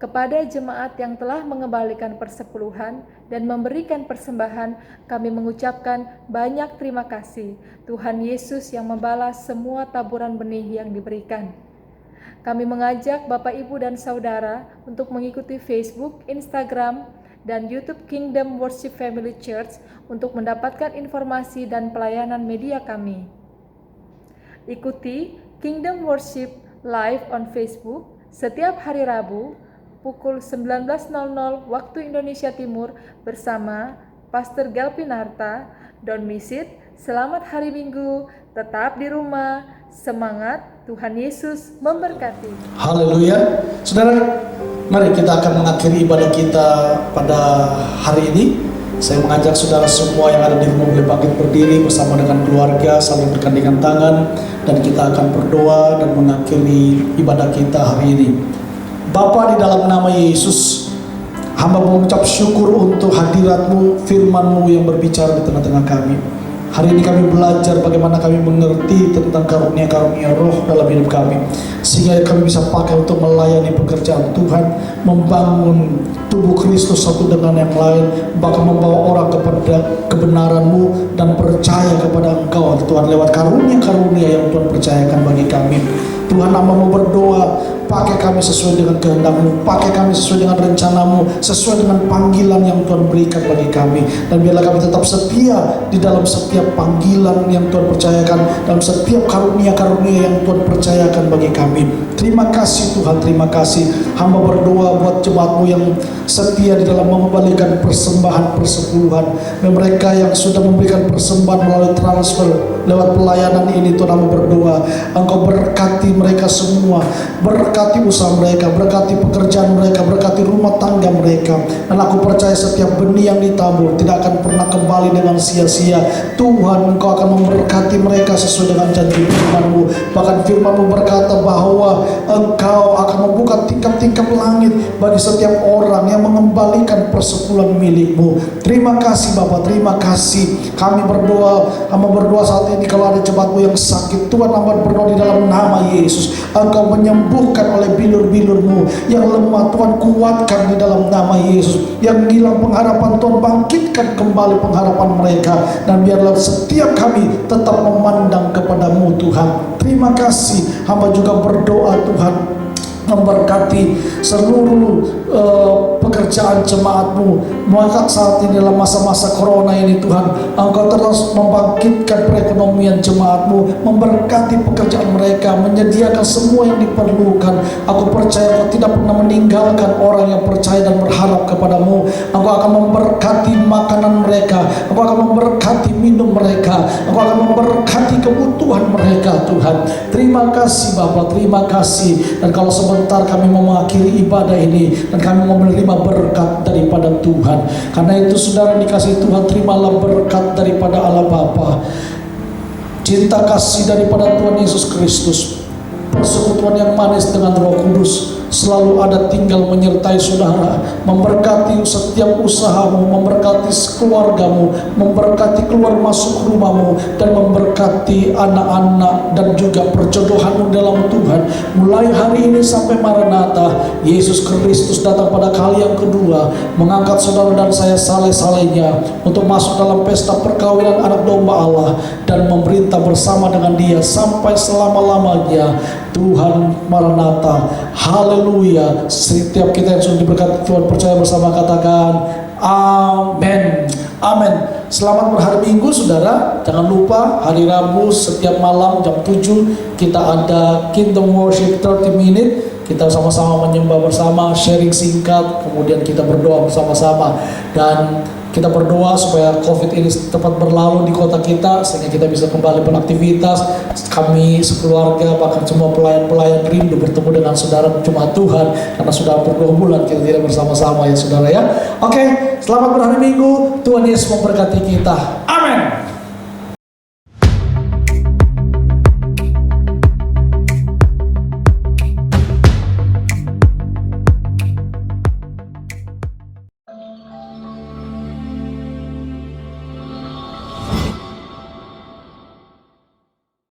Kepada jemaat yang telah mengembalikan persepuluhan dan memberikan persembahan, kami mengucapkan banyak terima kasih. Tuhan Yesus yang membalas semua taburan benih yang diberikan. Kami mengajak Bapak, Ibu, dan Saudara untuk mengikuti Facebook, Instagram, dan YouTube Kingdom Worship Family Church untuk mendapatkan informasi dan pelayanan media kami. Ikuti Kingdom Worship live on Facebook setiap hari Rabu pukul 19.00 waktu Indonesia Timur bersama Pastor Galpinarta. Don't miss it. Selamat hari Minggu, tetap di rumah, semangat, Tuhan Yesus memberkati. Haleluya. Saudara, mari kita akan mengakhiri ibadah kita pada hari ini. Saya mengajak saudara semua yang ada di rumah boleh bangkit berdiri bersama dengan keluarga, saling bergandengan tangan, dan kita akan berdoa dan mengakhiri ibadah kita hari ini. Bapa, di dalam nama Yesus, hamba mengucap syukur untuk hadirat-Mu, firman-Mu yang berbicara di tengah-tengah kami. Hari ini kami belajar bagaimana kami mengerti tentang karunia-karunia roh dalam hidup kami, sehingga kami bisa pakai untuk melayani pekerjaan Tuhan, membangun tubuh Kristus satu dengan yang lain, bahkan membawa orang kepada kebenaran-Mu dan percaya kepada Engkau Tuhan lewat karunia-karunia yang Tuhan percayakan bagi kami. Tuhan, nama-Mu berdoa, pakai kami sesuai dengan kehendak-Mu, pakai kami sesuai dengan rencana-Mu, sesuai dengan panggilan yang Tuhan berikan bagi kami. Dan biarlah kami tetap setia di dalam setiap panggilan yang Tuhan percayakan, dalam setiap karunia-karunia yang Tuhan percayakan bagi kami. Terima kasih Tuhan, terima kasih. Hamba berdoa buat jemaat-Mu yang setia di dalam mengembalikan persembahan persepuluhan, dan mereka yang sudah memberikan persembahan melalui transfer lewat pelayanan ini. Tuhan, hamba berdoa Engkau berkati mereka semua, berkati usaha mereka, berkati pekerjaan mereka, berkati rumah tangga mereka. Dan aku percaya setiap benih yang ditabur tidak akan pernah kembali dengan sia-sia. Tuhan, Engkau akan memberkati mereka sesuai dengan janji firman-Mu. Bahkan firman-Mu berkata bahwa Engkau akan membuka tingkap-tingkap langit bagi setiap orang yang mengembalikan persepuluhan milik-Mu. Terima kasih Bapa, terima kasih. Kami berdoa, hamba berdoa saat ini kalau ada jemaat-Mu yang sakit, Tuhan, hamba berdoa di dalam nama Yesus, Engkau menyembuhkan oleh bilur-bilur-Mu yang lemah. Tuhan, kuatkan di dalam nama Yesus. Yang hilang pengharapan, Tuhan, bangkitkan kembali pengharapan mereka. Dan biarlah setiap kami tetap memandang kepada-Mu Tuhan. Terima kasih. Hamba juga berdoa Tuhan, memberkati seluruh pekerjaan jemaat-Mu. Maka saat ini dalam masa-masa corona ini Tuhan, Engkau terus membangkitkan perekonomian jemaat-Mu, memberkati pekerjaan mereka, menyediakan semua yang diperlukan. Aku percaya Engkau tidak pernah meninggalkan orang yang percaya dan berharap kepadamu. Engkau akan memberkati makanan mereka, Engkau akan memberkati minum mereka, Engkau akan memberkati kebutuhan mereka Tuhan. Terima kasih Bapa, terima kasih. Dan kalau sebentar kami mau mengakhiri ibadah ini dan kami mau menerima berkat daripada Tuhan. Karena itu saudara dikasih Tuhan, terimalah berkat daripada Allah Bapa, cinta kasih daripada Tuhan Yesus Kristus, persekutuan yang manis dengan Roh Kudus selalu ada tinggal menyertai saudara, memberkati setiap usahamu, memberkati keluargamu, memberkati keluar masuk rumahmu, dan memberkati anak-anak dan juga perjodohanmu dalam Tuhan. Mulai hari ini sampai Maranatha, Yesus Kristus datang pada kali yang kedua, mengangkat saudara dan saya saleh-salehnya untuk masuk dalam pesta perkawinan anak domba Allah dan memerintah bersama dengan Dia sampai selama-lamanya. Tuhan Maranatha, haleluya. Setiap kita yang sudah diberkati Tuhan percaya bersama katakan amin. Amin. Selamat berhari Minggu saudara. Jangan lupa hari Rabu setiap malam jam 7 kita ada Kingdom Worship 30 minute. Kita sama-sama menyembah bersama, sharing singkat, kemudian kita berdoa bersama-sama. Dan kita berdoa supaya COVID ini cepat berlalu di kota kita, sehingga kita bisa kembali beraktivitas. Kami sekeluarga, bahkan semua pelayan-pelayan rindu bertemu dengan saudara jemaat Tuhan, karena sudah ber2 bulan kita tidak bersama-sama ya saudara ya. Oke, selamat berhari Minggu. Tuhan Yesus memberkati kita. Amin.